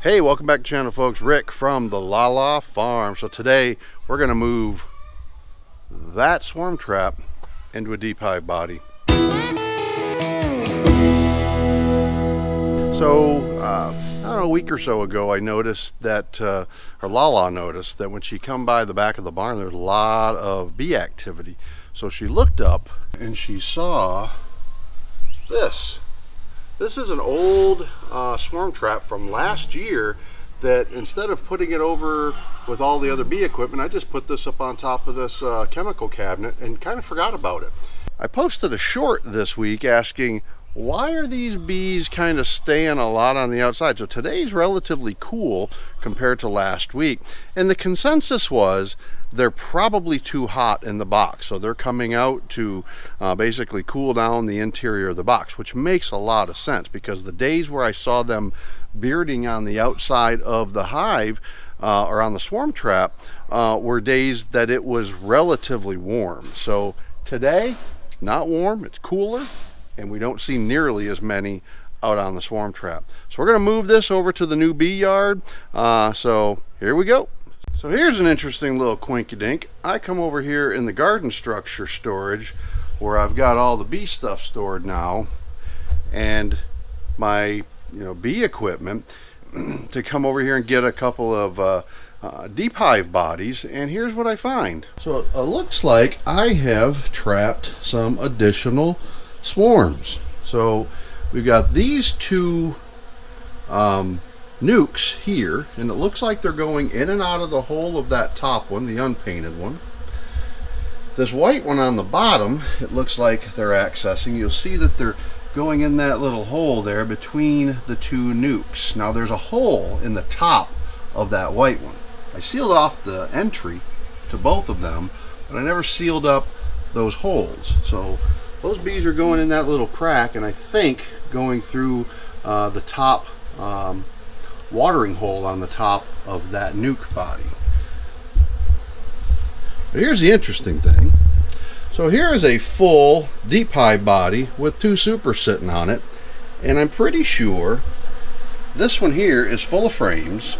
Hey, welcome back to the channel, folks. Rick from the LaLa farm. So today we're going to move that swarm trap into a deep hive body. So I don't know, a week or so ago I noticed that, or LaLa noticed that when she come by the back of the barn there's a lot of bee activity. So she looked up and she saw this. This is an old swarm trap from last year that instead of putting it over with all the other bee equipment, I just put this up on top of this chemical cabinet and kind of forgot about it. I posted a short this week asking, why are these bees kind of staying a lot on the outside? So today's relatively cool compared to last week. And the consensus was they're probably too hot in the box. So they're coming out to basically cool down the interior of the box, which makes a lot of sense because the days where I saw them bearding on the outside of the hive or on the swarm trap were days that it was relatively warm. So today, not warm, it's cooler, and we don't see nearly as many out on the swarm trap. So we're going to move this over to the new bee yard. So here we go. So here's an interesting little quinky-dink. I come over here in the garden structure storage where I've got all the bee stuff stored now and my bee equipment to come over here and get a couple of deep hive bodies, and here's what I find. So it looks like I have trapped some additional swarms. So we've got these two nukes here, and it looks like they're going in and out of the hole of that top one, the unpainted one. This white one on the bottom, it looks like they're accessing. You'll see that they're going in that little hole there between the two nukes. Now there's a hole in the top of that white one. I sealed off the entry to both of them, but I never sealed up those holes. So those bees are going in that little crack, and I think going through the top watering hole on the top of that nuke body. But here's the interesting thing. So here is a full deep hive body with two supers sitting on it, and I'm pretty sure this one here is full of frames,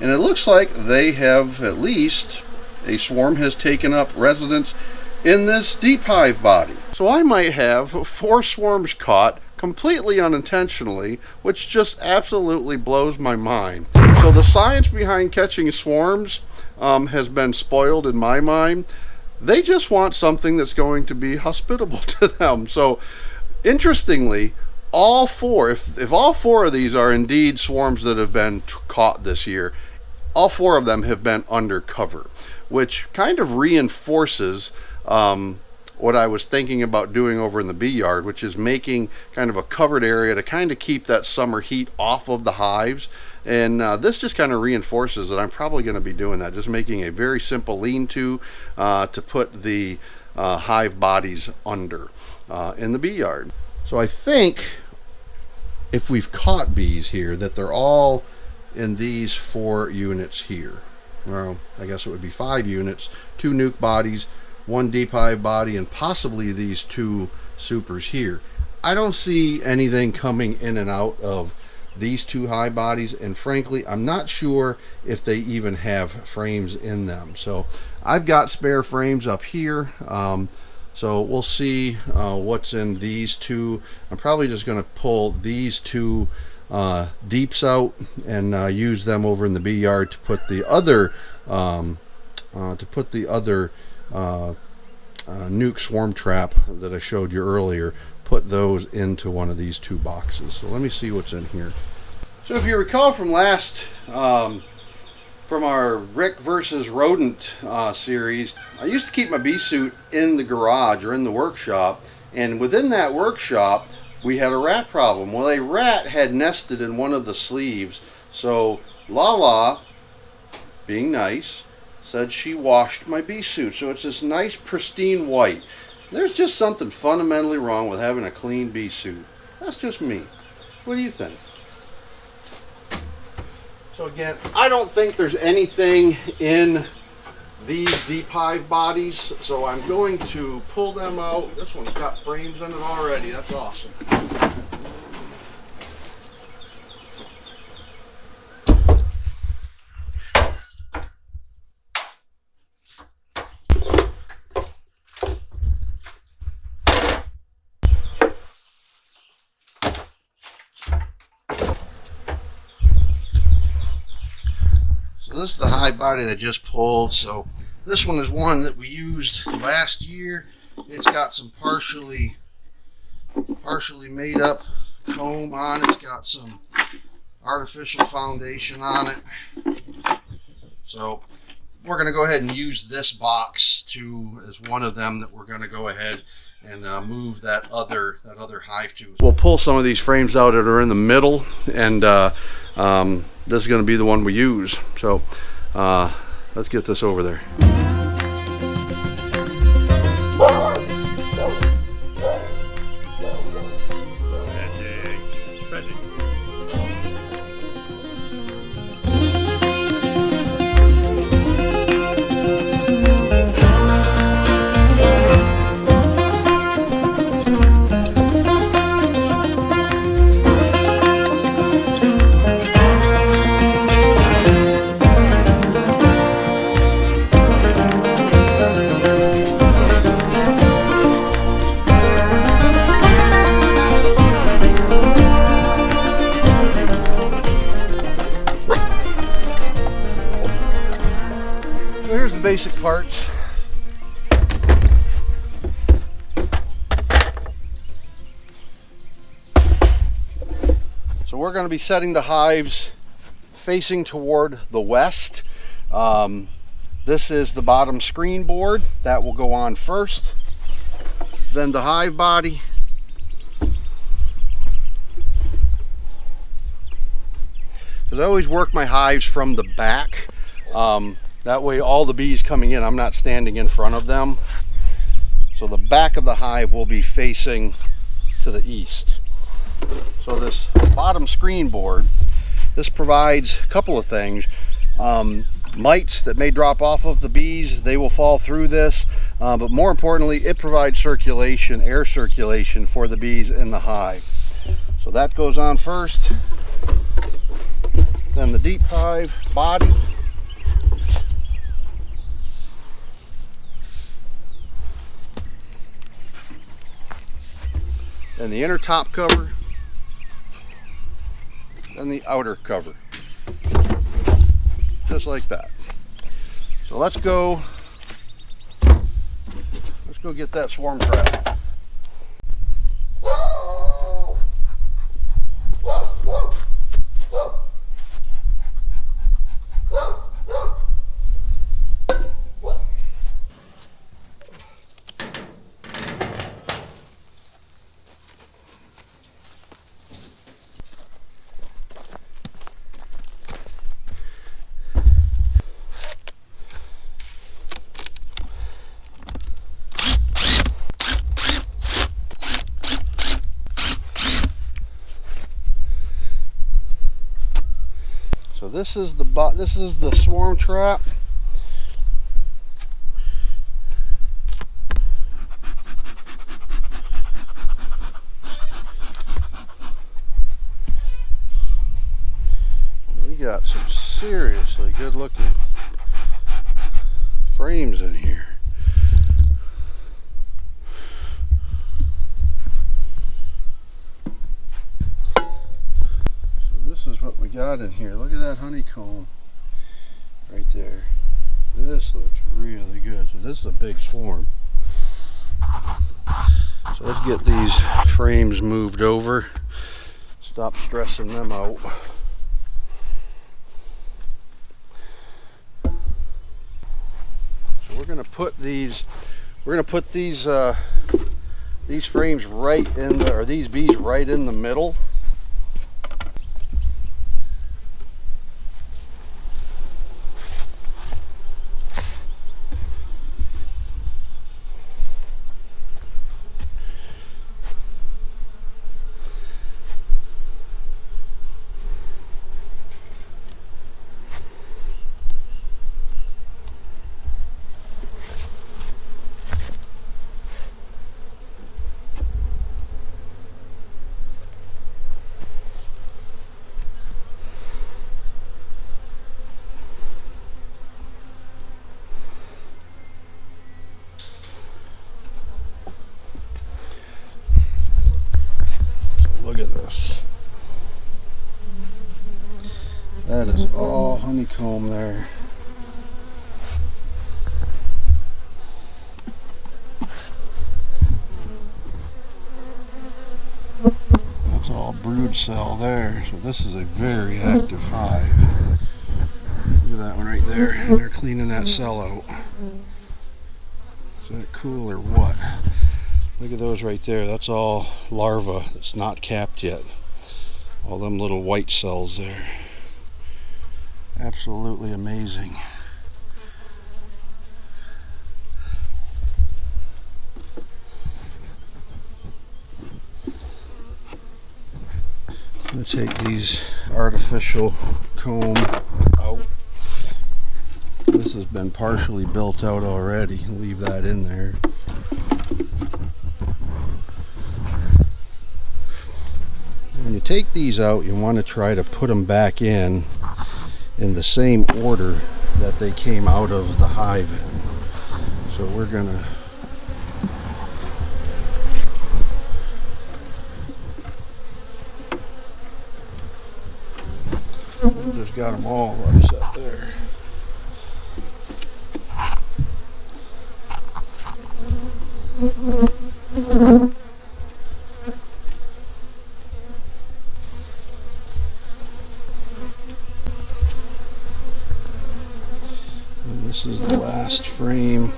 and it looks like they have at least a swarm has taken up residence in this deep hive body. So I might have 4 swarms caught completely unintentionally, which just absolutely blows my mind. So the science behind catching swarms has been spoiled in my mind. They just want something that's going to be hospitable to them. So interestingly, all 4, if all 4 of these are indeed swarms that have been caught this year, all 4 of them have been undercover, which kind of reinforces what I was thinking about doing over in the bee yard, which is making kind of a covered area to kind of keep that summer heat off of the hives. And this just kind of reinforces that I'm probably going to be doing that, just making a very simple lean-to to put the hive bodies under in the bee yard. So I think if we've caught bees here, that they're all in these 4 units here. Well, I guess it would be 5 units, 2 nuke bodies, 1 deep hive body, and possibly these 2 supers here. I don't see anything coming in and out of these 2 hive bodies, and frankly I'm not sure if they even have frames in them. So I've got spare frames up here, so we'll see what's in these 2. I'm probably just going to pull these 2 deeps out and use them over in the bee yard to put the other nuke swarm trap that I showed you earlier, put those into one of these 2 boxes. So let me see what's in here. So if you recall from last from our Rick versus rodent series, I used to keep my bee suit in the garage or in the workshop, and within that workshop we had a rat problem. Well, a rat had nested in one of the sleeves, so LaLa, being nice, said she washed my bee suit, so it's this nice pristine white. There's just something fundamentally wrong with having a clean bee suit. That's just me. What do you think? So again, I don't think there's anything in these deep hive bodies, so I'm going to pull them out. This one's got frames in it already. That's awesome. So this is the hive body that just pulled. So this one is one that we used last year. It's got some partially made up comb on it. It's got some artificial foundation on it. So we're going to go ahead and use this box as one of them that we're going to go ahead and move that other hive to. We'll pull some of these frames out that are in the middle, and this is going to be the one we use. So let's get this over there. Basic parts. So we're going to be setting the hives facing toward the west. This is the bottom screen board that will go on first, then the hive body, because I always work my hives from the back. That way all the bees coming in, I'm not standing in front of them. So the back of the hive will be facing to the east. So this bottom screen board, this provides a couple of things. Mites that may drop off of the bees, they will fall through this. But more importantly, it provides circulation, air circulation for the bees in the hive. So that goes on first. Then the deep hive body. Then the inner top cover, then the outer cover, just like that. So let's go get that swarm trap. So this is the swarm trap. And we got some seriously good looking frames in here. This is what we got in here. Look at that honeycomb right there. This looks really good. So this is a big swarm. So let's get these frames moved over. Stop stressing them out. So we're gonna put these frames right in the, or these bees right in the middle. That is all honeycomb there. That's all brood cell there. So this is a very active hive. Look at that one right there. And they're cleaning that cell out. Is that cool or what? Look at those right there. That's all larva. It's not capped yet. All them little white cells there. Absolutely amazing. I'm going to take these artificial comb out. This has been partially built out already. Leave that in there. When you take these out, you want to try to put them back in the same order that they came out of the hive in. So we're going to just got them all upset there. And this is the last frame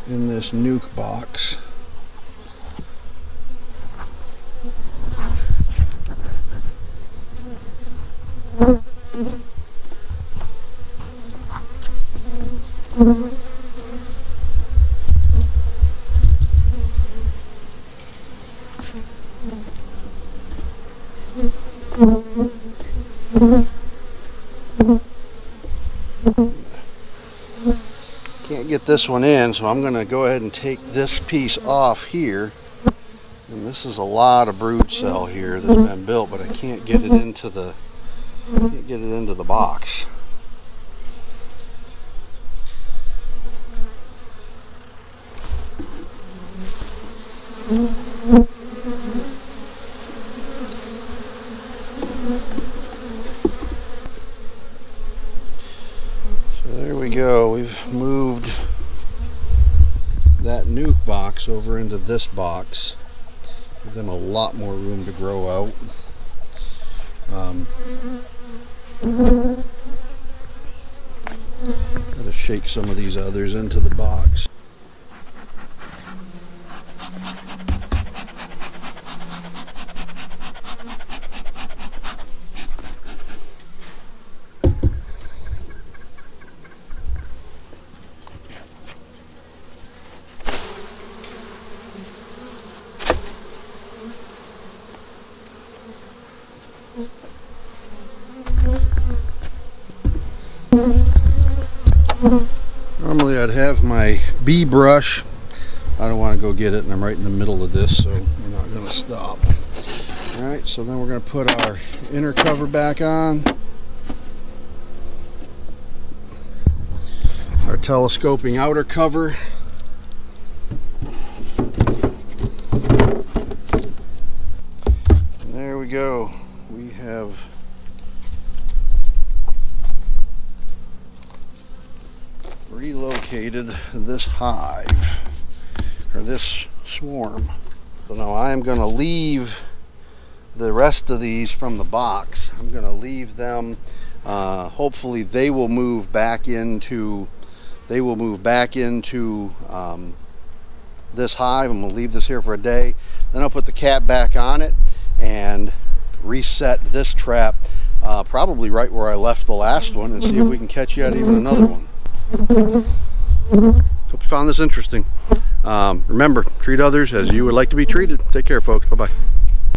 in this nuke box. Can't get this one in, so I'm going to go ahead and take this piece off here. And this is a lot of brood cell here that's been built, but I can't get it into the box. So there we go. We've moved that nuke box over into this box. Give them a lot more room to grow out. Gotta shake some of these others into the box. Normally I'd have my bee brush. I don't want to go get it, and I'm right in the middle of this, so I'm not going to stop. Alright, so then we're going to put our inner cover back on. Our telescoping outer cover. And there we go. We have relocated this hive, or this swarm. So now I am going to leave the rest of these from the box. I'm going to leave them. Hopefully they will move back into this hive. I'm going to leave this here for a day. Then I'll put the cap back on it and reset this trap probably right where I left the last one, and see if we can catch yet even another one. Hope you found this interesting. Remember, treat others as you would like to be treated. Take care, folks. Bye-bye.